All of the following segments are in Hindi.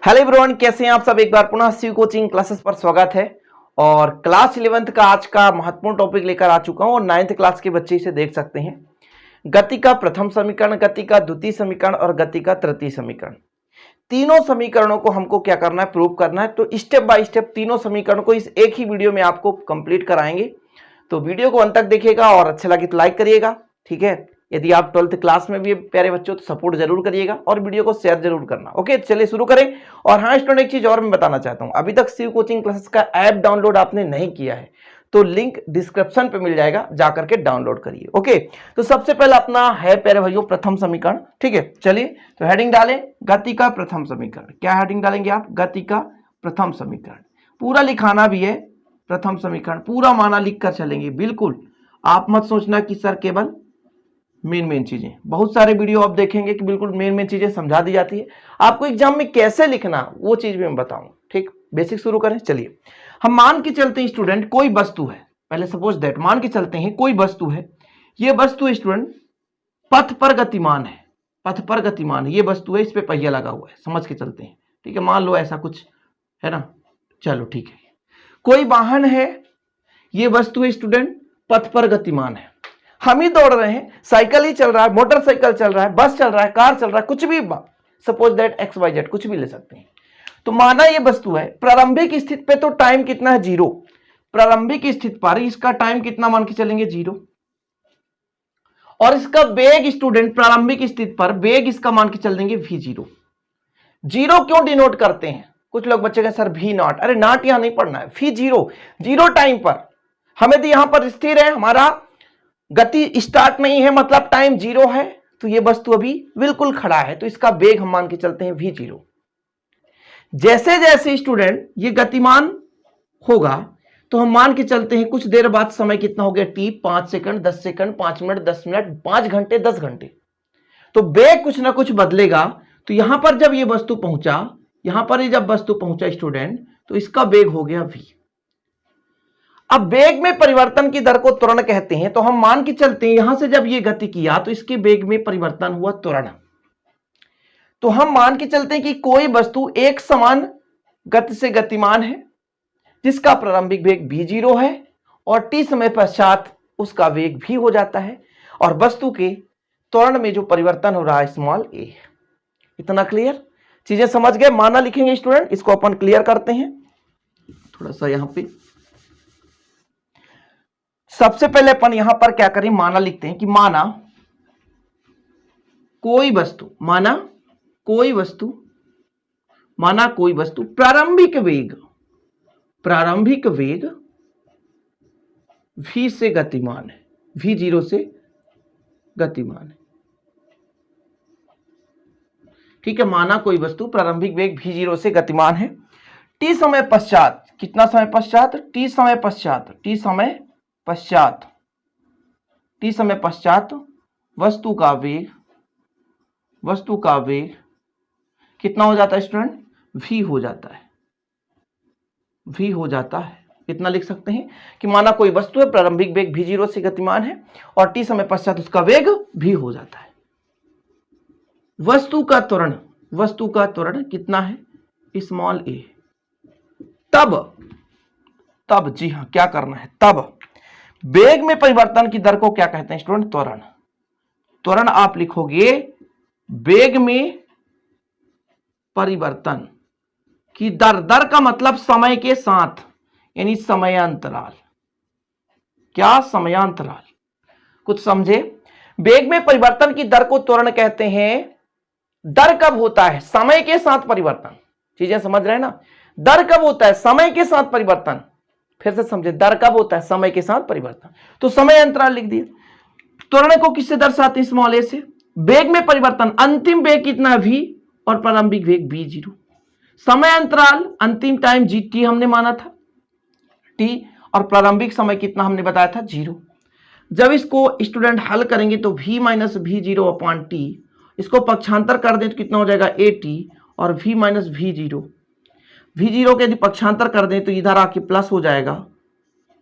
हेलो एवरीवन, कैसे हैं आप सब। एक बार पुनः शिव कोचिंग क्लासेस पर स्वागत है। और क्लास 11th का आज का महत्वपूर्ण टॉपिक लेकर आ चुका हूं और 9th क्लास के बच्चे इसे देख सकते हैं। गति का प्रथम समीकरण, गति का द्वितीय समीकरण और गति का तृतीय समीकरण, तीनों समीकरणों को हमको क्या करना है, प्रूव करना है। तो स्टेप बाय स्टेप तीनों समीकरण को इस एक ही वीडियो में आपको कंप्लीट कराएंगे। तो वीडियो को अंत तक देखिएगा और अच्छा लगे तो लाइक करिएगा, ठीक है। यदि आप 12th क्लास में भी प्यारे बच्चों तो सपोर्ट जरूर करिएगा और वीडियो को शेयर जरूर करना। ओके, चलिए शुरू करें। और हाँ स्टूडेंट, एक चीज और मैं बताना चाहता हूं, अभी तक शिव कोचिंग क्लासेस का ऐप डाउनलोड आपने नहीं किया है तो लिंक डिस्क्रिप्शन पे मिल जाएगा, जाकर के डाउनलोड करिए। ओके, तो सबसे पहले अपना है प्यारे भाइयों प्रथम समीकरण, ठीक है। चलिए तो हेडिंग डालें गति का प्रथम समीकरण। क्या हेडिंग डालेंगे आप? गति का प्रथम समीकरण। पूरा लिखाना भी है प्रथम समीकरण, पूरा माना लिख कर चलेंगे। बिल्कुल आप मत सोचना कि सर केवल मेन चीजें, बहुत सारे वीडियो आप देखेंगे कि बिल्कुल मेन चीजें समझा दी जाती है। आपको एग्जाम में कैसे लिखना वो चीज भी मैं बताऊं, ठीक। बेसिक शुरू करें। चलिए हम मान के चलते हैं स्टूडेंट, कोई वस्तु है, पहले सपोज दैट मान के चलते हैं कोई वस्तु है। ये वस्तु स्टूडेंट पथ पर गतिमान है, पथ पर गतिमान है। ये वस्तु है, इस पे पहिया लगा हुआ है, समझ के चलते हैं, ठीक है। मान लो ऐसा कुछ है ना, चलो ठीक है। कोई वाहन है, ये वस्तु है स्टूडेंट पथ पर गतिमान है। हम ही दौड़ रहे हैं, साइकिल ही चल रहा है, मोटरसाइकिल चल रहा है, बस चल रहा है, कार चल रहा है, कुछ भी, सपोज दैट XYZ कुछ भी ले सकते हैं। तो माना ये वस्तु है, प्रारंभिक स्थिति पे तो टाइम कितना है? 0। प्रारंभिक स्थिति पर इसका टाइम कितना मान के चलेंगे? 0। और इसका वेग स्टूडेंट प्रारंभिक स्थिति पर वेग इसका मान के चल देंगे V0। 0 क्यों डिनोट करते हैं? कुछ लोग बच्चे सर V0, अरे नॉट यहां नहीं पढ़ना है, V0। 0 टाइम पर हमें तो यहां पर स्थिर है, हमारा गति स्टार्ट नहीं है, मतलब टाइम 0 है। तो ये वस्तु अभी बिल्कुल खड़ा है, तो इसका वेग हम मान के चलते हैं V0। जैसे जैसे स्टूडेंट ये गतिमान होगा तो हम मान के चलते हैं कुछ देर बाद समय कितना हो गया T, 5 second, 10 second, 5 minute, 10 minute, 5 घंटे, 10 घंटे। तो वेग कुछ ना कुछ बदलेगा। तो यहां पर जब ये वस्तु पहुंचा, यहां पर जब वस्तु पहुंचा स्टूडेंट, तो इसका वेग हो गया V। अब वेग में परिवर्तन की दर को त्वरण कहते हैं। तो हम मान के चलते हैं यहां से जब ये गति किया तो इसके वेग में परिवर्तन हुआ त्वरण। तो हम मान के चलते हैं कि कोई वस्तु एक समान गति से गतिमान है जिसका प्रारंभिक वेग V0 है और T समय पश्चात उसका वेग V हो जाता है और वस्तु के त्वरण में जो परिवर्तन हो रहा है स्मॉल a। इतना क्लियर? चीजें समझ गए? माना लिखेंगे स्टूडेंट, इसको अपन क्लियर करते हैं थोड़ा सा। यहां पे सबसे पहले अपन यहां पर क्या करें, माना लिखते हैं कि माना कोई वस्तु, माना कोई वस्तु, माना कोई वस्तु प्रारंभिक वेग V से गतिमान है, V0 से गतिमान है, ठीक है। माना कोई वस्तु प्रारंभिक वेग V0 से गतिमान है। T समय पश्चात, कितना समय पश्चात? T समय पश्चात, T समय पश्चात वस्तु का वेग कितना हो जाता है स्टूडेंट? V हो जाता है, V हो जाता है। इतना लिख सकते हैं कि माना कोई वस्तु है, प्रारंभिक वेग V0 से गतिमान है और T समय पश्चात उसका वेग V हो जाता है। वस्तु का त्वरण कितना है? Small a। तब जी हां, क्या करना है? तब वेग में परिवर्तन की दर को क्या कहते हैं स्टूडेंट? त्वरण। त्वरण आप लिखोगे वेग में परिवर्तन की दर। दर का मतलब समय के साथ, यानी समयांतराल। क्या? समयांतराल। कुछ समझे? वेग में परिवर्तन की दर को त्वरण कहते हैं। दर कब होता है? समय के साथ परिवर्तन। चीजें समझ रहे हैं ना? दर कब होता है? समय के साथ परिवर्तन। फिर से समझे, दर कब होता है? समय के साथ परिवर्तन। तो समय अंतराल लिख दिया। त्वरण को किससे दर्शाते हैं? स्मॉल a से। वेग में परिवर्तन, अंतिम वेग कितना है? V और प्रारंभिक वेग V0। समय अंतराल, अंतिम टाइम T हमने माना था T और प्रारंभिक समय कितना हमने बताया था? 0। जब इसको स्टूडेंट हल करेंगे तो V minus V0 upon T, इसको पक्षांतर कर दें तो कितना हो जाएगा? AT और V माइनस V0 के यदि पक्षांतर कर दें तो इधर आके प्लस हो जाएगा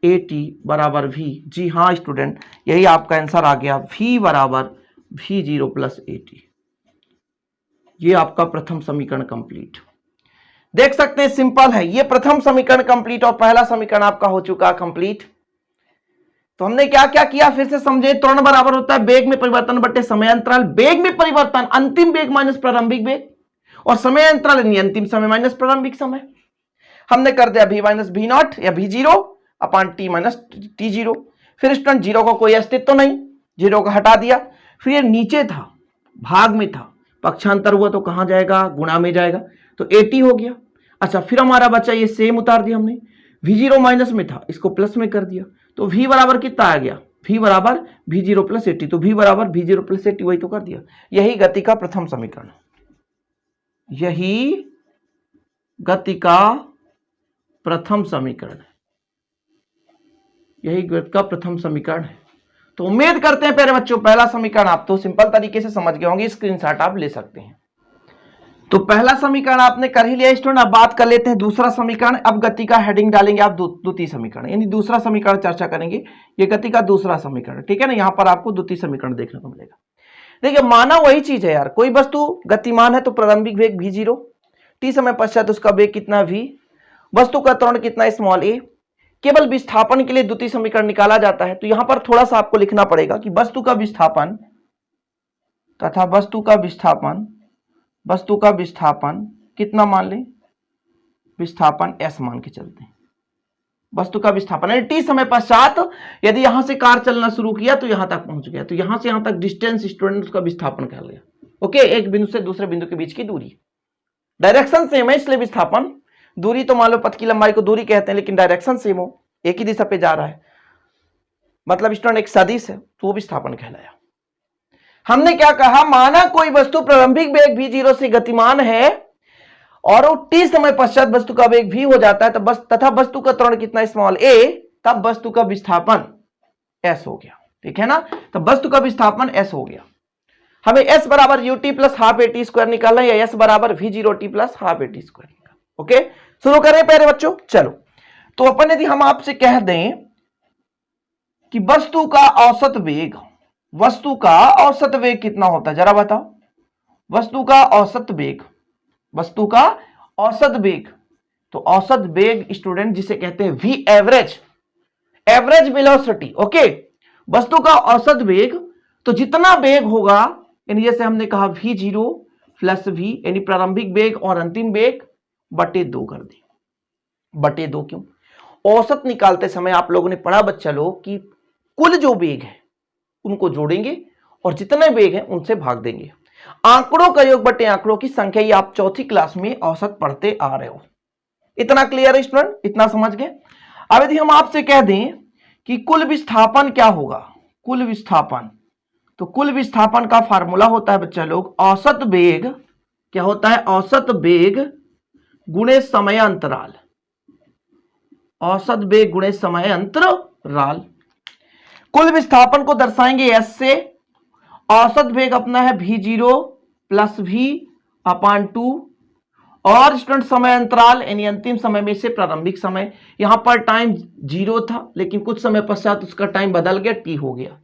AT बराबर V। जी हाँ स्टूडेंट, यही आपका आंसर आ गया, V बराबर V0 प्लस AT। ये आपका प्रथम समीकरण कंप्लीट। देख सकते हैं सिंपल है। ये प्रथम समीकरण कंप्लीट और पहला समीकरण आपका हो चुका कंप्लीट। तो हमने क्या क्या किया फिर से समझे। त्वरण बराबर होता है वेग में परिवर्तन बटे समय अंतराल। वेग में परिवर्तन अंतिम वेग माइनस प्रारंभिक वेग, और समय अंतराल यानी अंतिम समय माइनस प्रारंभिक समय। हमने कर दिया v माइनस v नॉट या v0 अपान t माइनस t0। फिर स्टूडेंट जीरो का कोई अस्तित्व तो नहीं, जीरो का हटा दिया। फिर ये नीचे था, भाग में था, पक्षांतर हुआ तो कहां जाएगा, गुणा में जाएगा, तो 80 हो गया। अच्छा फिर हमारा बच्चा ये सेम उतार दिया हमने, v0 माइनस में था इसको प्लस में कर दिया, तो v बराबर कितना आ गया, v बराबर v0 प्लस 80। तो v बराबर v0 प्लस 80 वही तो कर दिया। यही गति का प्रथम समीकरण, यही गति का प्रथम समीकरण है, यही गति का प्रथम समीकरण है। तो उम्मीद करते हैं प्यारे बच्चों पहला समीकरण आप तो सिंपल तरीके से समझ गए होंगे, स्क्रीनशॉट आप ले सकते हैं। तो पहला समीकरण आपने कर ही लिया स्टूडेंट। अब बात कर लेते हैं दूसरा समीकरण। अब गति का हेडिंग डालेंगे आप द्वितीय समीकरण, यानी दूसरा समीकरण चर्चा करेंगे। ये गति का दूसरा समीकरण, ठीक है ना। यहां पर आपको द्वितीय समीकरण देखने को मिलेगा। देखिए माना वही चीज है यार, कोई वस्तु गतिमान है तो प्रारंभिक वेग v0, t समय पश्चात उसका वेग कितना v, वस्तु का त्वरण कितना स्मॉल a। केवल विस्थापन के लिए द्वितीय समीकरण निकाला जाता है। तो यहां पर थोड़ा सा आपको लिखना पड़ेगा कि वस्तु का विस्थापन तथा वस्तु का विस्थापन कितना मान लें, विस्थापन s मान के चलते हैं। वस्तु का विस्थापन t समय पश्चात यदि यहां से कार चलना शुरू किया तो यहां तक पहुंच गया, तो यहां से यहां तक डिस्टेंस स्टूडेंट उसका विस्थापन कह लिया। ओके, एक बिंदु से दूसरे बिंदु के बीच की दूरी, डायरेक्शन सेम है इसलिए विस्थापन। दूरी तो मान लो पथ की लंबाई को दूरी कहते हैं, लेकिन डायरेक्शन सेम हो, एक ही दिशा पे जा रहा है, मतलब स्टूडेंट एक सदिश है, तो वो विस्थापन कहलाया। हमने क्या कहा, माना कोई वस्तु प्रारंभिक वेग v0 से गतिमान है और वो t समय पश्चात वस्तु का वेग v हो जाता है, तथा वस्तु का त्वरण कितना स्मॉल a, तब वस्तु का विस्थापन s हो गया, ठीक है ना। तब वस्तु का विस्थापन s हो गया। हमें s बराबर ut plus half at square निकालना है, या s बराबर v0t plus half at square. Okay, शुरू करें प्यारे बच्चों। चलो, तो अपन यदि हम आपसे कह दें कि वस्तु का औसत वेग, वस्तु का औसत वेग कितना होता है जरा बताओ। वस्तु का औसत वेग, वस्तु का औसत वेग, तो औसत वेग स्टूडेंट जिसे कहते हैं v average, average velocity. Okay, वस्तु का औसत वेग, तो जितना वेग होगा, यानी जैसे हमने कहा v0 प्लस v, यानी प्रारंभिक वेग और अंतिम वेग बटे 2 कर दी। बटे 2 क्यों, औसत निकालते समय आप लोगों ने पढ़ा बच्चा लोग कि कुल जो वेग है उनको जोड़ेंगे और जितने वेग हैं उनसे भाग देंगे। आंकड़ों का योग बटे आंकड़ों की संख्या, ये आप चौथी क्लास में औसत पढ़ते आ रहे हो। इतना क्लियर है स्टूडेंट, इतना समझ गए। अब यदि हम आपसे कह दें कि कुल विस्थापन क्या होगा, कुल विस्थापन, तो कुल विस्थापन का फार्मूला होता है बच्चा लोग औसत वेग, क्या होता है, औसत वेग गुणे समय अंतराल, औसत वेग गुणे समय अंतराल। कुल विस्थापन को दर्शाएंगे s से, औसत वेग अपना है v0 प्लस v अपान 2, और स्टूडेंट समय अंतराल यानी अंतिम समय में से प्रारंभिक समय। यहां पर टाइम 0 था, लेकिन कुछ समय पश्चात उसका टाइम बदल गया, t हो गया।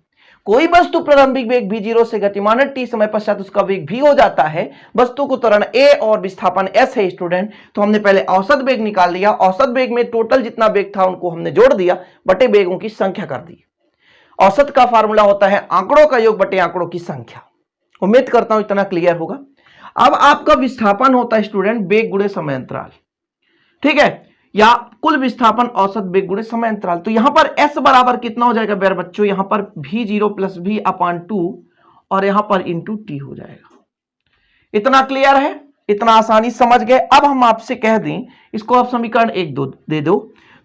कोई वस्तु प्रारंभिक वेग v0 से गतिमान है, t समय पश्चात उसका वेग v हो जाता है, वस्तु को त्वरण a और विस्थापन s है स्टूडेंट। तो हमने पहले औसत वेग निकाल लिया, औसत वेग में टोटल जितना वेग था उनको हमने जोड़ दिया, बटे वेगों की संख्या कर दी। औसत का फार्मूला होता है आंकड़ों का योग बटे आंकड़ों की संख्या। उम्मीद करता हूं इतना क्लियर होगा। अब आपका विस्थापन होता है स्टूडेंट वेग गुणे समय अंतराल, ठीक है, या कुल विस्थापन औसत वेग गुणे समय अंतराल। तो यहां पर s बराबर कितना हो जाएगा प्यारे बच्चों, यहां पर v0 प्लस v अपान 2 और यहां पर इंटू t हो जाएगा। इतना क्लियर है, इतना आसानी समझ गए। अब हम आपसे कह दें, इसको आप समीकरण 1 2 दे दो,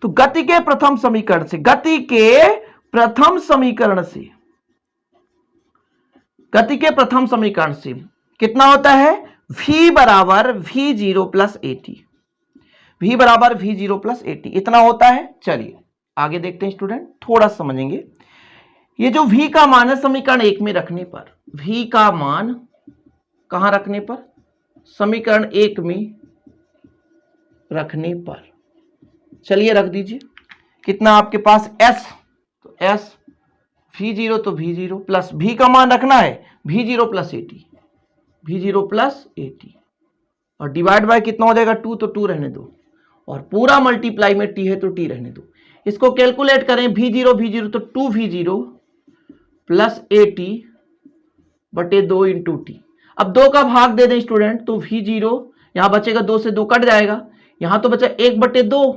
तो गति के प्रथम समीकरण से, गति के प्रथम समीकरण से, गति के प्रथम समीकरण से कितना होता है, v बराबर v0 प्लस at, v बराबर v0 प्लस at, इतना होता है। चलिए आगे देखते हैं स्टूडेंट, थोड़ा समझेंगे। ये जो v का मान है समीकरण 1 में रखने पर, v का मान कहां रखने पर, समीकरण 1 में रखने पर, चलिए रख दीजिए। कितना आपके पास s, तो s v0 तो v0 प्लस v का मान रखना है v0 प्लस 80, v0 प्लस 80 और डिवाइड बाय कितना हो जाएगा 2, तो 2 रहने दो, और पूरा मल्टीप्लाई में t है तो t रहने दो। इसको कैलकुलेट करें v0 तो 2v0 प्लस AT बटे 2 इंटू टी। अब 2 का भाग दे दें स्टूडेंट तो v0 यहां बचेगा, 2 से 2 कट जाएगा, यहां तो बचा 1 बटे 2,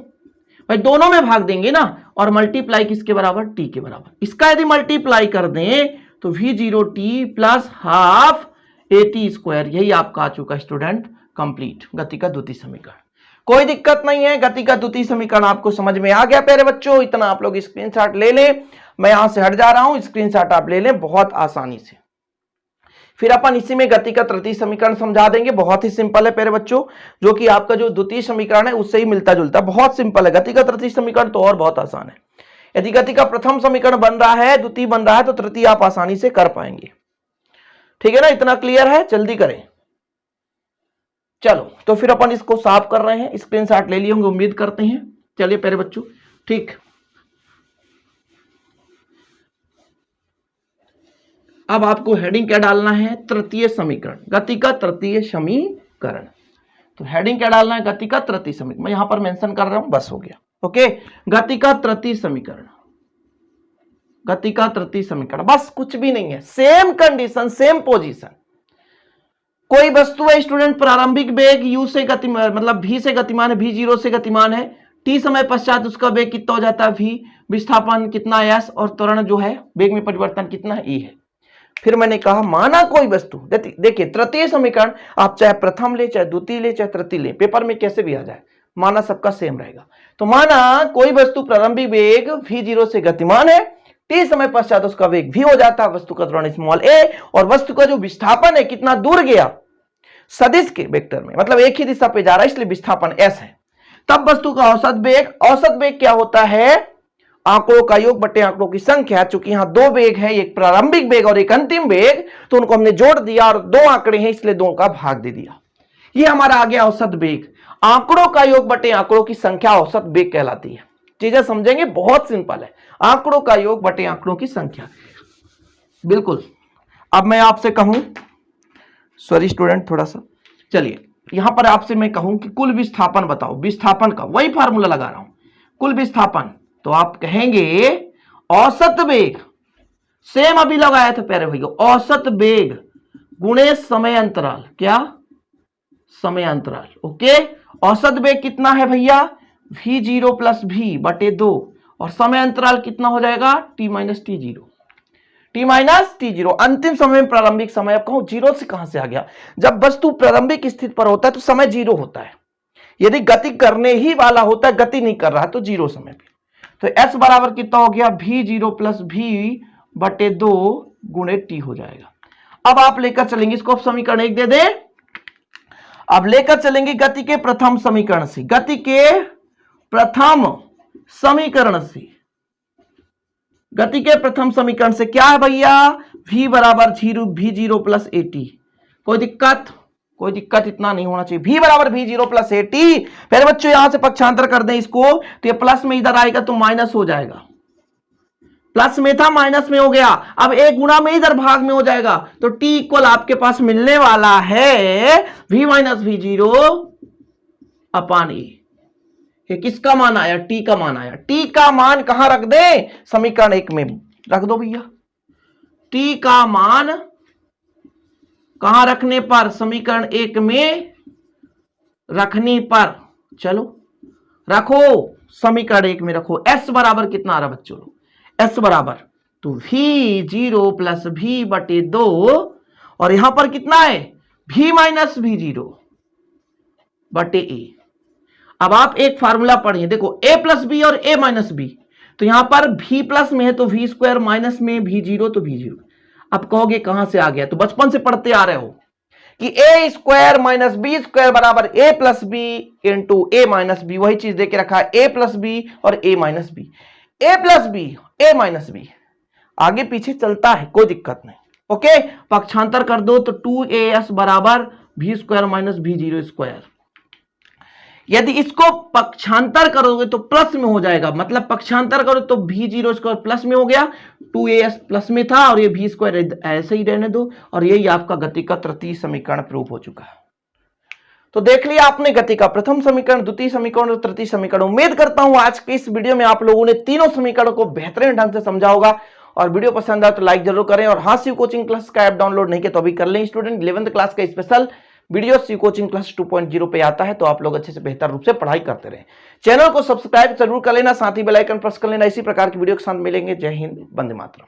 भाई दोनों में भाग देंगे ना, और मल्टीप्लाई किसके बराबर, t के बराबर। इसका यदि मल्टीप्लाई कर दें तो v0t plus half AT square, यही आपका आ चुका स्टूडेंट कंप्लीट गति का द्वितीय समीकरण। कोई दिक्कत नहीं है, गति का द्वितीय समीकरण आपको समझ में आ गया प्यारे बच्चों। इतना आप लोग स्क्रीनशॉट ले लें, मैं यहां से हट जा रहा हूं, स्क्रीनशॉट आप ले लें बहुत आसानी से। फिर अपन इसी में गति का तृतीय समीकरण समझा देंगे, बहुत ही सिंपल है प्यारे बच्चों, जो कि आपका जो द्वितीय समीकरण है उससे ही मिलता जुलता, बहुत सिंपल है। गति का तृतीय समीकरण तो और बहुत आसान है। यदि गति का प्रथम समीकरण बन रहा है, द्वितीय बन रहा है, तो तृतीय आप आसानी से कर पाएंगे। ठीक है ना, इतना क्लियर है, जल्दी करें। चलो तो फिर अपन इसको साफ कर रहे हैं, स्क्रीनशॉट ले लिए होंगे उम्मीद करते हैं। चलिए प्यारे बच्चों, ठीक, अब आपको हेडिंग क्या डालना है, तृतीय समीकरण, गति का तृतीय समीकरण। तो हेडिंग क्या डालना है, गति का तृतीय समीकरण, मैं यहां पर मेंशन कर रहा हूं, बस हो गया। ओके, गति का तृतीय समीकरण, गति का तृतीय समीकरण, बस कुछ भी नहीं है, सेम कंडीशन सेम पोजीशन। कोई वस्तु है स्टूडेंट, प्रारंभिक वेग u से गतिमान, मतलब v से गतिमान है, v0 से गतिमान है, t समय पश्चात उसका वेग कितना हो जाता है v, विस्थापन कितना s, और त्वरण जो है वेग में परिवर्तन कितना e है। फिर मैंने कहा माना कोई वस्तु, देखिए तृतीय समीकरण आप चाहे प्रथम ले, चाहे द्वितीय ले, चाहे तृतीय ले, पेपर में कैसे भी आ जाए, माना सबका सेम रहेगा। तो माना कोई वस्तु प्रारंभिक वेग v0 से गतिमान है, t समय पश्चात उसका वेग v हो जाता है, वस्तु का त्वरण स्मॉल a, और वस्तु का जो विस्थापन है कितना दूर गया सदिश के वेक्टर में, मतलब एक ही दिशा पे जा रहा है, इसलिए विस्थापन s है। तब वस्तु का औसत वेग क्या होता है, आंकड़ों का योग बटे आंकड़ों की संख्या। चूंकि यहां दो वेग है, एक प्रारंभिक वेग और एक अंतिम वेग, तो उनको हमने जोड़ दिया और दो आंकड़े हैं इसलिए दो का भाग दे दिया। ये हमारा आ गया औसत वेग। आंकड़ों का योग बटे आंकड़ों की संख्या औसत वेग कहलाती है। चीजें समझेंगे, बहुत सिंपल है, आंकड़ों का योग बटे आंकड़ों की संख्या। बिल्कुल। अब मैं आपसे कहूं, सॉरी स्टूडेंट थोड़ा सा, चलिए यहां पर आपसे मैं कहूं कि कुल विस्थापन बताओ, विस्थापन का वही फार्मूला लगा रहा हूं, कुल विस्थापन, तो आप कहेंगे औसत वेग, सेम अभी लगाया था प्यारे भैया, औसत वेग गुणे समय अंतराल, क्या समय अंतराल। ओके, औसत वेग कितना है भैया, v0 प्लस v बटे 2, और समय अंतराल कितना हो जाएगा, t माइनस t0। अंतिम समय में प्रारंभिक समय, अब कहूं जीरो से कहां से आ गया, जब वस्तु प्रारंभिक स्थिति पर होता है तो समय जीरो होता है, यदि गति करने ही वाला होता है, गति नहीं कर रहा है, तो जीरो समय पे। तो s बराबर कितना हो गया, v0 प्लस v बटे 2 गुणे t हो जाएगा। अब आप लेकर चलेंगे इसको, समीकरण 1 दे दे, अब लेकर चलेंगे गति के प्रथम समीकरण से, गति के प्रथम समीकरण से, गति के प्रथम समीकरण से क्या है भैया, v बराबर v0 प्लस AT। कोई दिक्कत इतना नहीं होना चाहिए, v बराबर v0 प्लस AT। फिर बच्चों यहां से पक्षांतर कर दें इसको, तो ये प्लस में इधर आएगा तो माइनस हो जाएगा, प्लस में था माइनस में हो गया, अब एक गुणा में इधर भाग में हो जाएगा, तो t इक्वल आपके पास मिलने वाला है v minus v0 upon a। ये किसका मान आया, t का मान आया। t का मान कहां रख दे, समीकरण 1 में रख दो भैया, t का मान कहां रखने पर, समीकरण 1 में रखने पर, चलो रखो समीकरण 1 में रखो। s बराबर कितना आ रहा बच्चों, s बराबर तो v0 प्लस v बटे 2, और यहां पर कितना है v माइनस v0 बटे a। अब आप एक फार्मूला पढ़िए, देखो a प्लस बी और a माइनस बी, तो यहां पर v प्लस में है तो v स्क्वायर, माइनस में v0 तो v0। अब कहोगे कहां से आ गया, तो बचपन से पढ़ते आ रहे हो कि a square minus B square बराबर a plus B into a minus B, वही चीज देके रखा है, a प्लस बी और a minus B, a plus B a minus B, आगे पीछे चलता है, कोई दिक्कत नहीं। ओके, पक्षांतर कर दो तो 2as बराबर v square minus v0 square. यदि इसको पक्षांतर करोगे तो प्लस में हो जाएगा, मतलब पक्षांतर करो तो v0 स्क्वायर प्लस में हो गया, 2as प्लस में था और ये v स्क्वायर ऐसे ही रहने दो, और यही आपका गति का तृतीय समीकरण प्रूफ हो चुका है। तो देख लिया आपने गति का प्रथम समीकरण, द्वितीय समीकरण और तृतीय समीकरण। उम्मीद करता हूं आज के इस वीडियो में आप लोगों ने तीनों समीकरणों को बेहतरीन ढंग से समझा होगा। और वीडियो पसंद आए तो लाइक जरूर करें, और हाँ, शिव कोचिंग क्लास का ऐप डाउनलोड नहीं किया तो अभी कर लें। स्टूडेंट 11th क्लास का special video Shiv coaching class 2.0 पे आता है, तो आप लोग अच्छे से बेहतर रूप से पढ़ाई करते रहें। चैनल को सब्सक्राइब जरूर कर लेना, साथ ही बेल आइकन प्रेस कर लेना। इसी प्रकार की वीडियो के साथ मिलेंगे। जय हिंद, वंदे मातरम।